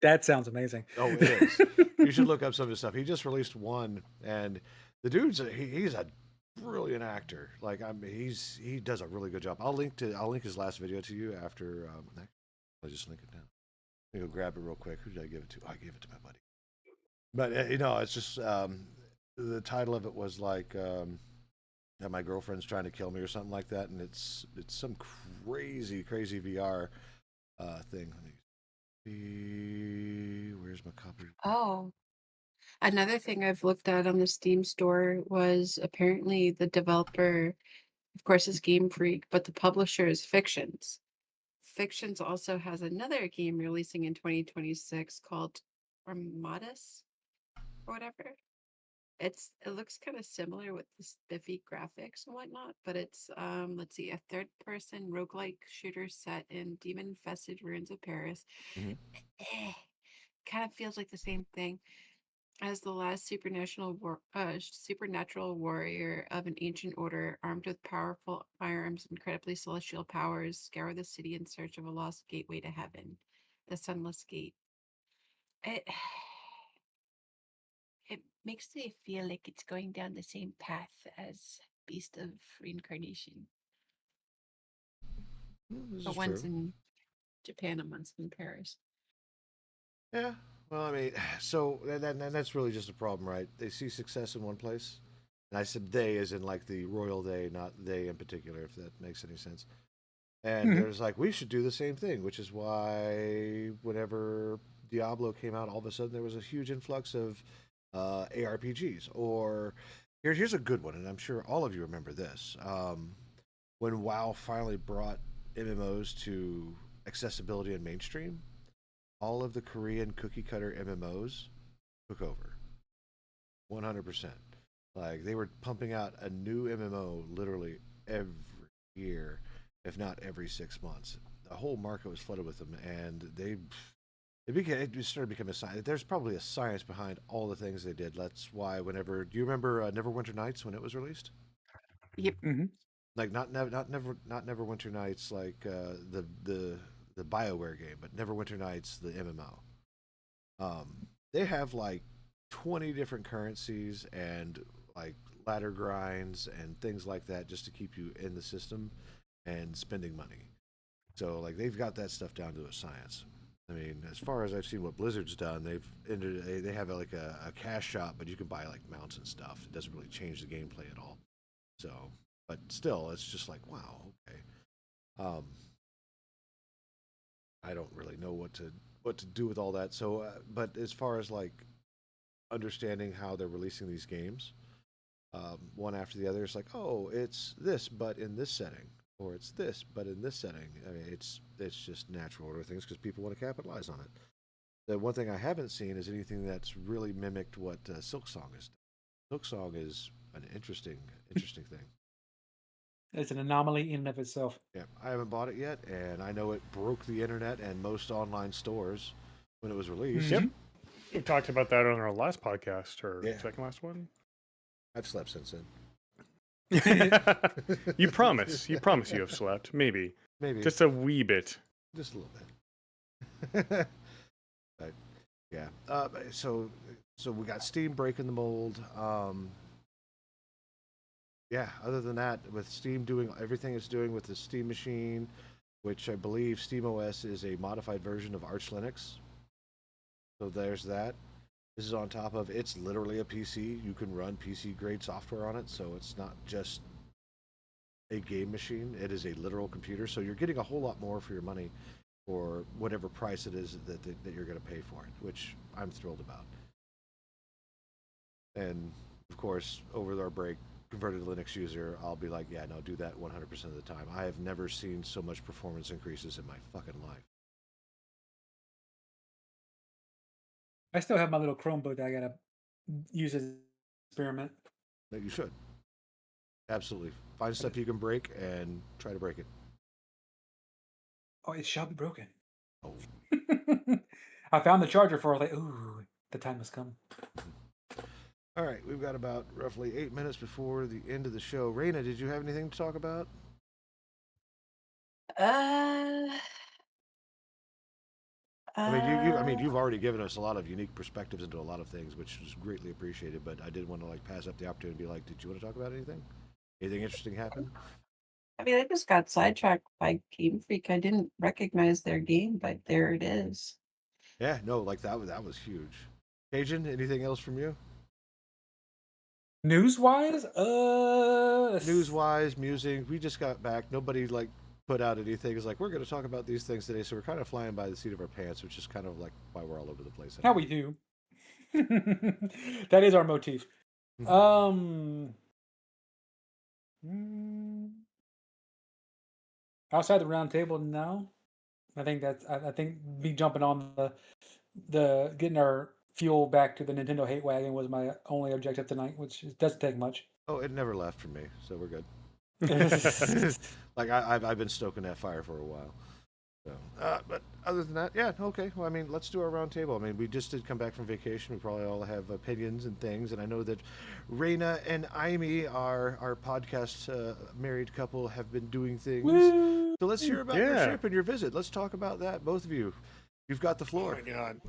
That sounds amazing. Oh, it is. You should look up some of his stuff. He just released one, and the dude's he's a brilliant actor. Like he does a really good job. I'll link his last video to you after. I'll just link it now. Let me go grab it real quick. Who did I give it to? I gave it to my buddy. But it's just the title of it was like that my girlfriend's trying to kill me or something like that, and it's some crazy VR thing. Let me see. Where's my copy? Oh, another thing I've looked at on the Steam store was apparently the developer, of course, is Game Freak, but the publisher is Fictions. Fictions also has another game releasing in 2026 called Armadas or whatever. It looks kind of similar with the spiffy graphics and whatnot, but it's let's see, a third person roguelike shooter set in demon infested ruins of Paris. Mm-hmm. Kind of feels like the same thing as the last supernatural warrior of an ancient order, armed with powerful firearms and incredibly celestial powers, scour the city in search of a lost gateway to heaven, the Sunless Gate. It it makes me feel like it's going down the same path as Beast of Reincarnation, This but is one's true. in Japan and one's in Paris. Yeah. Well, I mean, so and that's really just a problem, right? They see success in one place, and I said they as in like the royal they, not they in particular, if that makes any sense. And Mhm. there's like we should do the same thing, which is why whenever Diablo came out, all of a sudden there was a huge influx of ARPGs. Or here's a good one, and I'm sure all of you remember this. When WoW finally brought MMOs to accessibility and mainstream, all of the Korean cookie cutter MMOs took over 100%. Like they were pumping out a new MMO literally every year, if not every 6 months. The whole market was flooded with them, and it started becoming a science. There's probably a science behind all the things they did. That's why whenever do you remember Neverwinter Nights when it was released? Yep. Mhm. Like not Neverwinter Nights like the BioWare game, but Neverwinter Nights the MMO. They have like 20 different currencies and like ladder grinds and things like that just to keep you in the system and spending money. So like they've got that stuff down to a science. I mean, as far as I've seen what Blizzard's done, they have like a cash shop, but you can buy like mounts and stuff. It doesn't really change the gameplay at all. So, but still, it's just like wow, okay. Um, I don't really know what to do with all that. So, but as far as like understanding how they're releasing these games, one after the other. It's like, oh, it's this, but in this setting, or it's this, but in this setting. I mean, it's just natural order things because people want to capitalize on it. The one thing I haven't seen is anything that's really mimicked what Silksong is. Silksong is an interesting thing. It's an anomaly in and of itself. Yeah, I haven't bought it yet, and I know it broke the internet and most online stores when it was released. Yep. We talked about that on our last podcast, or Yeah. second last one. I've slept since then. You promise. You promise you have slept. Maybe. Maybe Just a wee bit. just a little bit. But yeah, so we got Steam breaking the mold. Yeah, other than that, with Steam doing everything it's doing with the Steam machine, which I believe SteamOS is a modified version of Arch Linux. So there's that. This is on top of, it's literally a PC. You can run PC grade software on it, so it's not just a game machine. It is a literal computer, so you're getting a whole lot more for your money for whatever price it is that you're going to pay for it, which I'm thrilled about. And of course, over our break, converted Linux user, I'll be like, yeah, no, do that 100% of the time. I have never seen so much performance increases in my fucking life. I still have my little Chromebook that I gotta use as an experiment. That you should. Absolutely. Find stuff you can break and try to break it. Oh, it shall be broken. Oh. I found the charger for it. Like, ooh, the time has come. All right, we've got about roughly 8 minutes before the end of the show. Raina, did you have anything to talk about? I mean, you've already given us a lot of unique perspectives into a lot of things, which is greatly appreciated. But I did want to pass up the opportunity and be like, did you want to talk about anything? Anything interesting happen? I mean, I just got sidetracked by Game Freak. I didn't recognize their game, but there it is. Yeah, no, that was huge. Cajun, anything else from you? News-wise, News-wise, music. We just got back. Nobody put out anything. It's like we're going to talk about these things today, so we're kind of flying by the seat of our pants, which is kind of like why we're all over the place. how we do. That is our motif. Outside the round table, no. I think I think me jumping on the getting our fuel back to the Nintendo hate wagon was my only objective tonight, which doesn't take much. Oh, it never left from me, so we're good. I've been stoking that fire for a while. So, but other than that, yeah, okay. Well, I mean, let's do our round table. I mean, we just did come back from vacation. We probably all have opinions and things, and I know that Raina and Aimee, our podcast married couple, have been doing things. Woo! So let's hear about your trip and your visit. Let's talk about that, both of you. You've got the floor. Oh my god.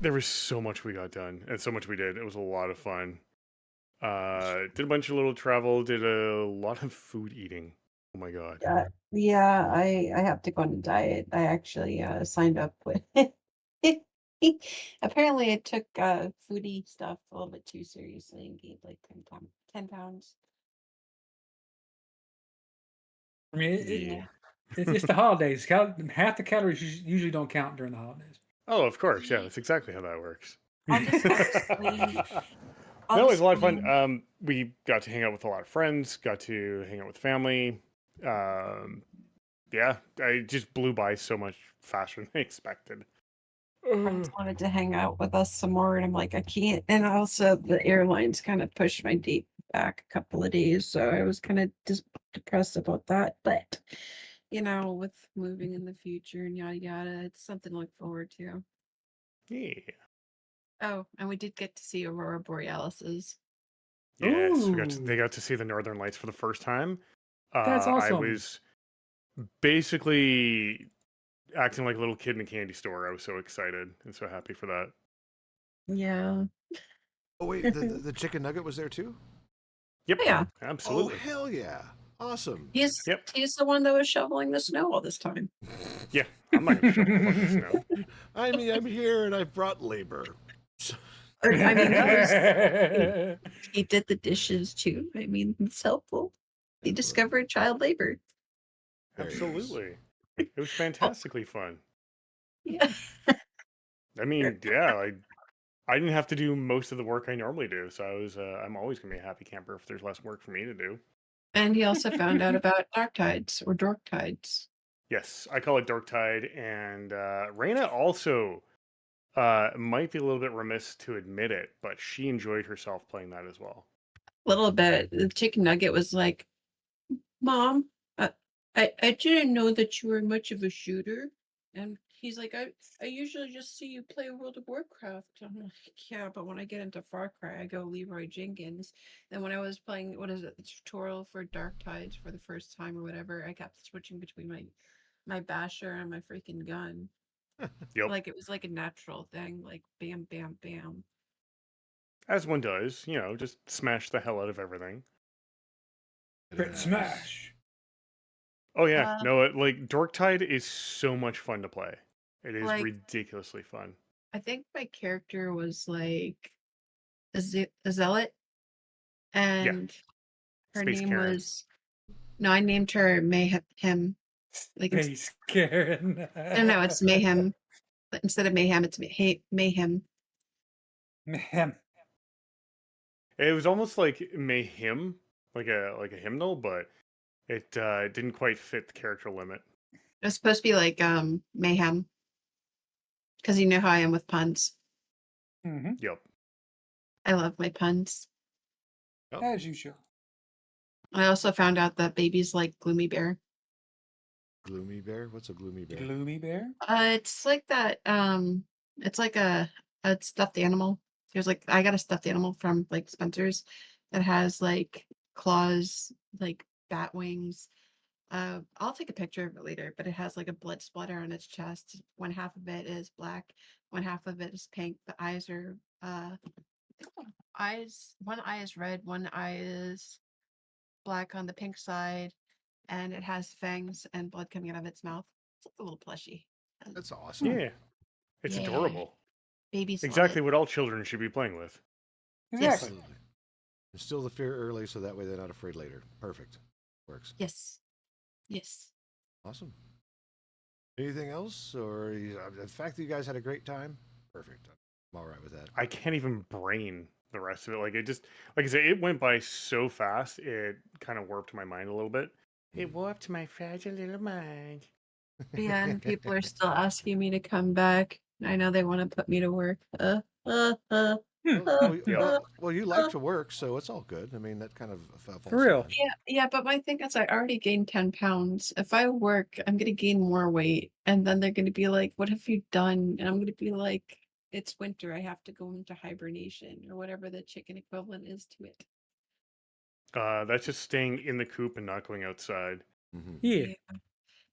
There was so much we got done and so much we did. It was a lot of fun. Did a bunch of little travel, did a lot of food eating. Oh my god. Yeah, I have to go on a diet. I actually signed up with. Apparently, I took foodie stuff a little bit too seriously and gained like 10 pounds. I mean, Yeah. it's the holidays. Half the calories usually don't count during the holidays. Oh, of course. Yeah, that's exactly how that works. I'll just honestly, No, it was a lot of fun. We got to hang out with a lot of friends, got to hang out with family. Yeah, I just blew by so much faster than I expected. friends wanted to hang out with us some more, and I'm like, I can't. And also, the airlines kind of pushed my date back a couple of days, so I was kind of depressed about that. But with moving in the future and yada yada, it's something to look forward to. Yeah. Oh, and we did get to see Aurora Borealis. Yes, Ooh. they got to see the Northern Lights for the first time. That's I awesome. was basically acting like a little kid in a candy store. I was so excited and so happy for that. Yeah. Oh wait, the chicken nugget was there too? Yep. Yeah. Absolutely. Oh hell yeah! Awesome. He's the one that was shoveling the snow all this time. Yeah, I'm not gonna shovel fucking snow. I mean, I'm here and I've brought labor. I mean, he did the dishes too. I mean, it's helpful. He discovered child labor. Absolutely. It was fantastically fun. Yeah. I mean, yeah, I didn't have to do most of the work I normally do, so I'm always gonna be a happy camper if there's less work for me to do. And he also found out about dark tides or dork tides. Yes, I call it Dark Tide, and Raina also might be a little bit remiss to admit it, but she enjoyed herself playing that as well. A little bit. The chicken nugget was like, Mom, I didn't know that you were much of a shooter. And he's like, I usually just see you play World of Warcraft. I'm like, yeah, but when I get into Far Cry, I go Leroy Jenkins. Then when I was playing, what is it, the tutorial for Dark Tides for the first time or whatever, I kept switching between my basher and my freaking gun. Yep, Like it was like a natural thing, like bam, bam, bam. as one does, just smash the hell out of everything. Crit smash. Oh yeah, Uh, no, like Dork Tide is so much fun to play. It is Like- ridiculously fun. I think my character was like a zealot, and her Space name Karen. was no, I named her Mayhem. Like Space Karen. no, it's Mayhem. But instead of Mayhem, it's Mayhem. Man. It was almost like Mayhem, like a hymnal, but it didn't quite fit the character limit. It was supposed to be like Mayhem, because you know how I am with puns. Mm-hmm. Yep. I love my puns. As usual. I also found out that babies like Gloomy Bear. Gloomy bear? What's a gloomy bear? Gloomy bear? It's like that. It's like a stuffed animal. There's like I got a stuffed animal from like Spencer's that has like claws, like bat wings. I'll take a picture of it later, but it has like a blood splatter on its chest. One half of it is black, one half of it is pink. The eyes are I think one eye is red, one eye is black on the pink side, and it has fangs and blood coming out of its mouth. It's like a little plushie. That's awesome. Yeah. It's Yeah. adorable. Babies love Exactly it. what all children should be playing with. Exactly. Absolutely. Instill the fear early so that way they're not afraid later. Perfect. Works. Yes. Yes. Awesome. Anything else? Or the fact that you guys had a great time? Perfect. I'm all right with that. I can't even brain the rest of it. Like it just, like I said, it went by so fast. It kind of warped my mind a little bit. It warped my fragile little mind. Yeah, and people are still asking me to come back. I know they want to put me to work. Well, Yeah. you like to work, so it's all good. I mean, that kind of falls For real. in line. Yeah, but my thing is I already gained 10 pounds. If I work, I'm gonna gain more weight. And then they're gonna be like, what have you done? And I'm gonna be like, it's winter. I have to go into hibernation or whatever the chicken equivalent is to it. That's just staying in the coop and not going outside. Mhm. Yeah.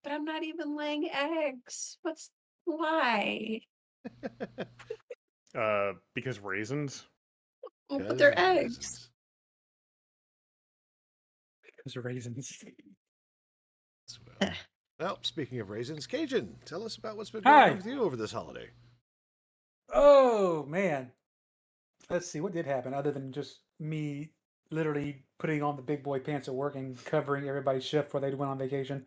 But I'm not even laying eggs. Why? Because raisins. Oh, but Because they're of eggs. reasons. Those raisins. Well, speaking of raisins, Cajun, tell us about what's been Hi. going on with you over this holiday. Oh, man. Let's see. What did happen other than just me literally putting on the big boy pants at work and covering everybody's shift before they went on vacation?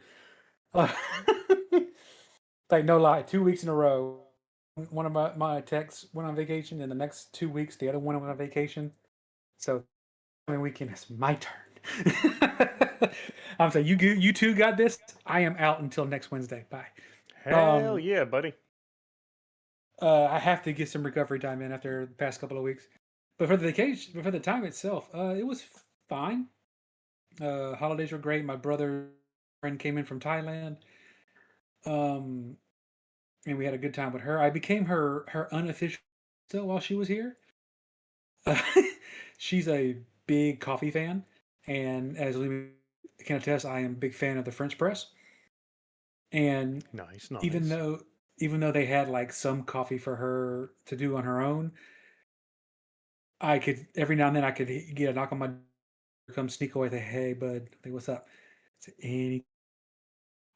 Like, no lie, 2 weeks in a row, one of my techs went on vacation, and the next 2 weeks, the other one went on vacation. So, coming weekend is my turn. I'm saying, you two got this. I am out until next Wednesday. Bye. Hell yeah, buddy. I have to get some recovery time in after the past couple of weeks. But for the vacation, for the time itself, it was fine. Holidays were great. My brother friend came in from Thailand. And we had a good time with her. I became her unofficial still while she was here. She's a big coffee fan, and as Lee can attest, I am a big fan of the French press. And Nice. even though they had like some coffee for her to do on her own, I could every now and then I could get a knock on my door, come sneak away, say, "Hey, bud, hey, what's up?" Say, any.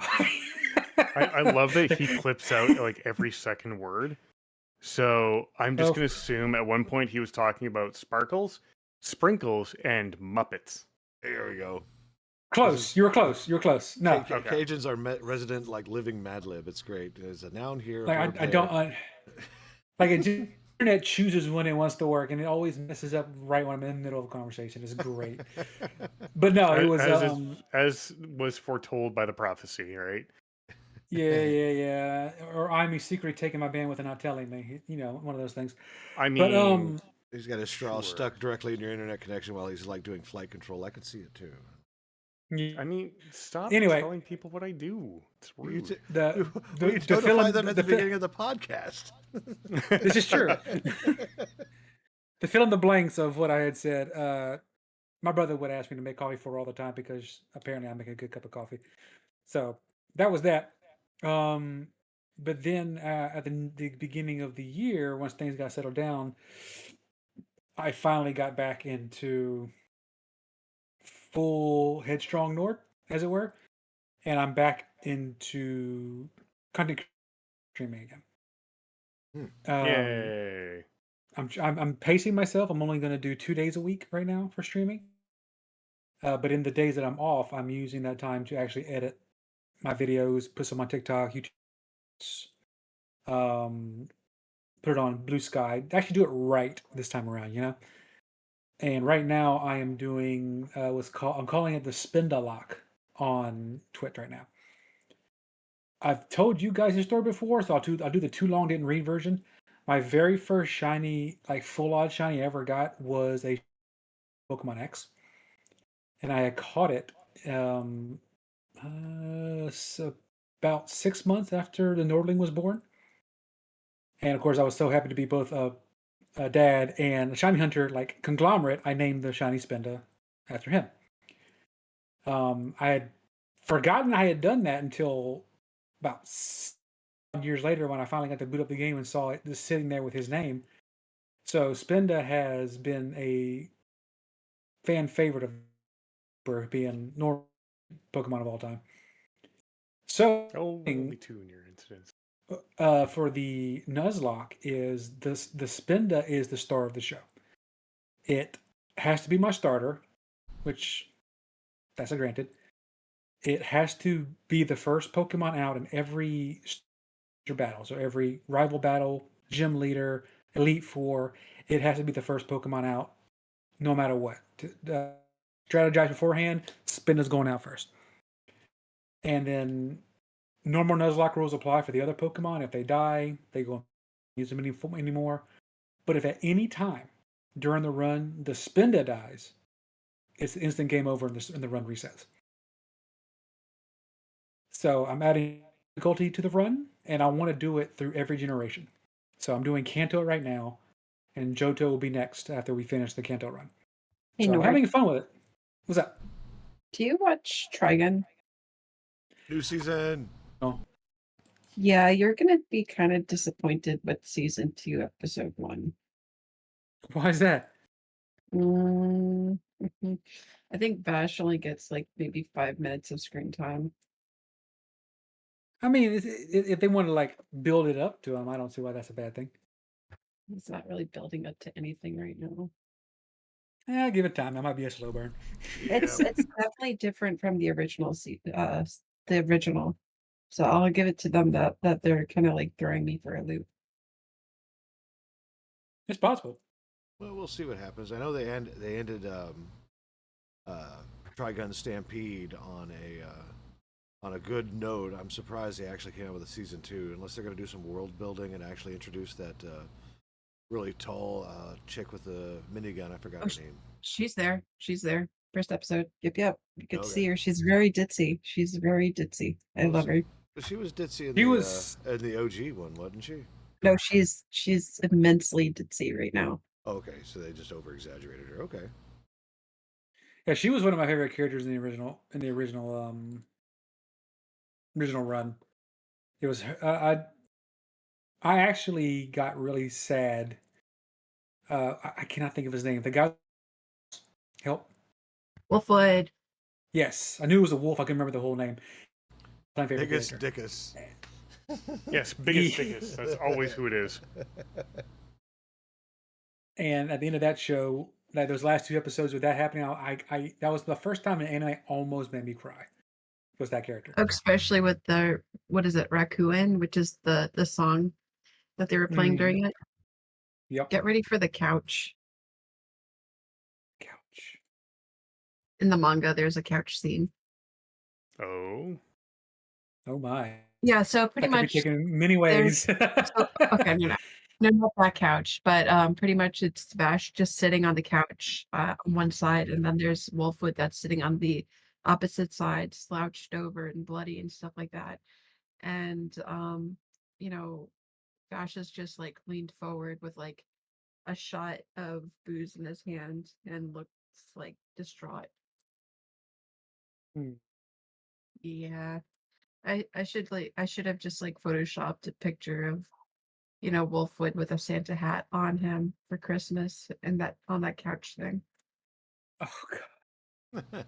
I love that he clips out like every second word. So I'm just going to assume at one point he was talking about sparkles, sprinkles, and Muppets. There we go. Close. You were close. You were close. No, Okay. Cajuns are resident, like living Mad Lib. It's great. There's a noun here. a like verb I there. don't like it. Just, internet chooses when it wants to work, and it always messes up right when I'm in the middle of a conversation. It's great. But no, it was as was foretold by the prophecy, right? yeah. Or I'm secretly taking my bandwidth and not telling me. One of those things. I But mean, He's got his straw Sure. stuck directly in your internet connection while he's like doing flight control. I can see it too. I mean, stop Anyway. telling people what I do. It's We rude. notify them at the beginning of the podcast. This is true. To fill in the blanks of what I had said, my brother would ask me to make coffee for her all the time because apparently I make a good cup of coffee. So that was that. But then at the beginning of the year, once things got settled down, I finally got back into full headstrong Nord, as it were, and I'm back into content streaming again. Yay! I'm pacing myself. I'm only going to do 2 days a week right now for streaming. But in the days that I'm off, I'm using that time to actually edit my videos, put some on TikTok, YouTube, put it on Blue Sky. Actually, do it right this time around, And right now, I am doing I'm calling it the Spinda lock on Twitch right now. I've told you guys this story before, so I'll do the too long didn't read version. My very first shiny, like full odd shiny I ever got was a Pokemon X, and I had caught it about 6 months after the Nordling was born. And of course, I was so happy to be both a dad and a shiny hunter, like conglomerate. I named the shiny Spinda after him. I had forgotten I had done that until about 7 years later when I finally got to boot up the game and saw it just sitting there with his name. So Spinda has been a fan favorite of being normal Pokemon of all time. So only 2 in your instance. For the Nuzlocke is the Spinda is the star of the show. It has to be my starter, which that's a granted. It has to be the first Pokemon out in every battle. So every rival battle, gym leader, Elite Four, it has to be the first Pokemon out, no matter what. Strategize beforehand, Spinda's going out first. And then normal Nuzlocke rules apply for the other Pokemon. If they die, they go use them anymore. But if at any time during the run the Spinda dies, it's instant game over and the run resets. So I'm adding difficulty to the run, and I want to do it through every generation. So I'm doing Kanto right now, and Johto will be next after we finish the Kanto run. So I'm having fun with it. What's up? Do you watch Trigun? New season. Oh. Yeah, you're gonna be kind of disappointed with season 2, episode 1. Why is that? I think Vash only gets like maybe 5 minutes of screen time. I mean, if they want to like build it up to him, I don't see why that's a bad thing. It's not really building up to anything right now. Yeah, give it time. That might be a slow burn. It's definitely different from the original the original. So I'll give it to them that they're kind of like throwing me for a loop. It's possible. Well, we'll see what happens. I know they ended Trigun Stampede on a good note. I'm surprised they actually came out with a season 2, unless they're going to do some world building and actually introduce that really tall chick with the minigun. I forgot her name. She's there. First episode. Yep. You get to see her. She's very ditzy. I love her. She was ditzy in the OG one, wasn't she? No, she's immensely ditzy right now. Okay, so they just over exaggerated her. Okay. Yeah, she was one of my favorite characters in the original run. It was I actually got really sad. I cannot think of his name. The guy. Help. Wolfwood. Yes, I knew it was a wolf. I couldn't remember the whole name. My favorite Biggest character. Dickus. Yes, biggest Dickus. That's always who it is. And at the end of that show, like those last 2 episodes with that happening, I that was the first time an anime almost made me cry. Was that character? Especially with the Raccoon, which is the song that they were playing during it. Yep. Get ready for the couch. Couch. In the manga, there's a couch scene. Oh. Oh my. Yeah, so pretty That could be much taken many ways. okay, no, not that couch, but pretty much it's Vash just sitting on the couch on one side, and then there's Wolfwood that's sitting on the opposite side, slouched over and bloody and stuff like that. And you know, Vash is just like leaned forward with like a shot of booze in his hand and looks like distraught. Hmm. Yeah. I should have just like photoshopped a picture of Wolfwood with a Santa hat on him for Christmas and that on that couch thing. Oh god.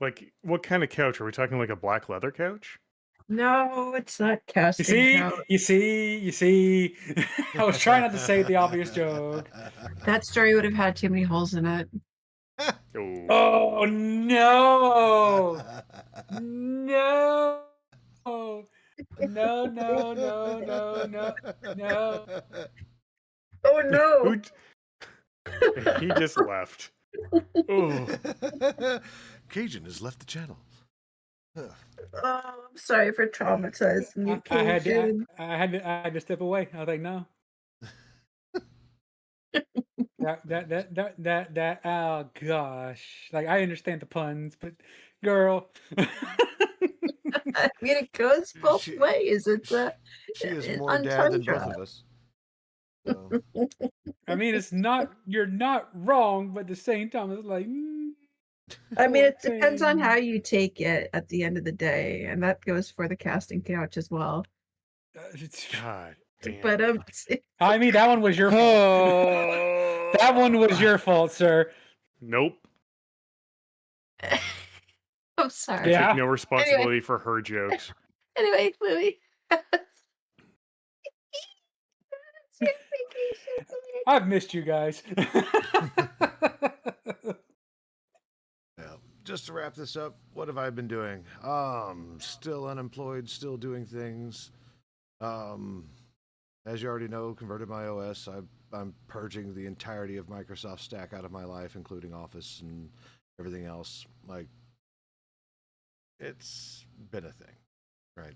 Like, what kind of couch? Are we talking like a black leather couch? No, it's not You casting see? couch. You see? I was trying not to say the obvious joke. That story would have had too many holes in it. Oh. Oh no! No! No, no, no, no, no. Oh no! Who he just left. Oh. Cajun has left the channel. Oh, I'm sorry for traumatizing you, I had Cajun. I had to step away. I was like, no. That oh gosh. Like I understand the puns, but girl. I mean, it goes both She- ways. It's She is it's more dad than both untundra. of us. So, I mean, you're not wrong, but at the same time, it's like. I mean, poor it depends on thing. how you take it at the end of the day, and that goes for the casting couch as well. God damn. But I mean, that one was your fault. Oh. That one was your fault, sir. Nope. I'm I sorry. Yeah. take no responsibility for her jokes. Anyway, Louie. It's your vacation today. I've missed you guys. yeah. Just to wrap this up, what have I been doing? Still unemployed, still doing things. As you already know, converted my OS. I'm purging the entirety of Microsoft stack out of my life, including Office and everything else. Like, it's been a thing, right?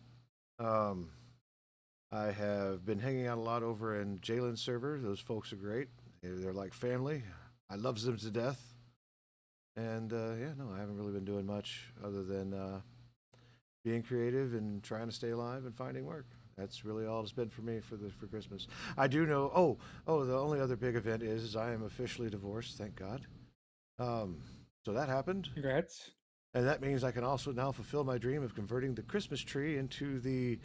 I have been hanging out a lot over in Jalen's server. Those folks are great. They're like family. I love them to death. And yeah, no, I haven't really been doing much other than being creative and trying to stay alive and finding work. That's really all it's been for me for Christmas. I do know. Oh, the only other big event is I am officially divorced. Thank God. So that happened, Congrats. and that means I can also now fulfill my dream of converting the Christmas tree into the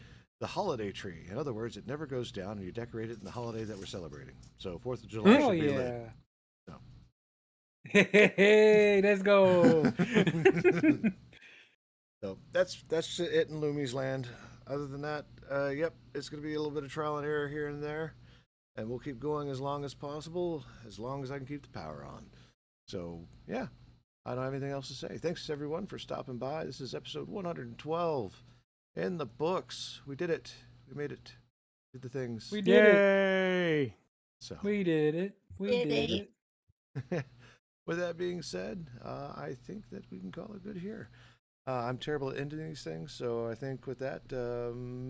holiday tree. In other words, it never goes down, and you decorate it in the holiday that we're celebrating. So 4th of July Oh should be lit. yeah. So. Hey, let's go. So that's it in Lumi's land. Other than that, yep, it's going to be a little bit of trial and error here and there, and we'll keep going as long as possible, as long as I can keep the power on. So yeah, I don't have anything else to say. Thanks everyone for stopping by. This is episode 112 in the books. We did it. We made it. Did the things. We did it. Yay! So We did it. We did it. with that being said, I think that we can call it good here. I'm terrible at ending these things, so I think with that,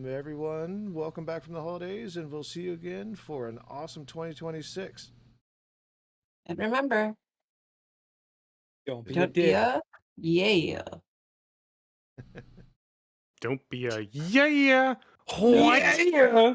everyone, welcome back from the holidays, and we'll see you again for an awesome 2026. And remember, Don't be a don't be dick. a yeah. Don't be a yeah. What? Yeah.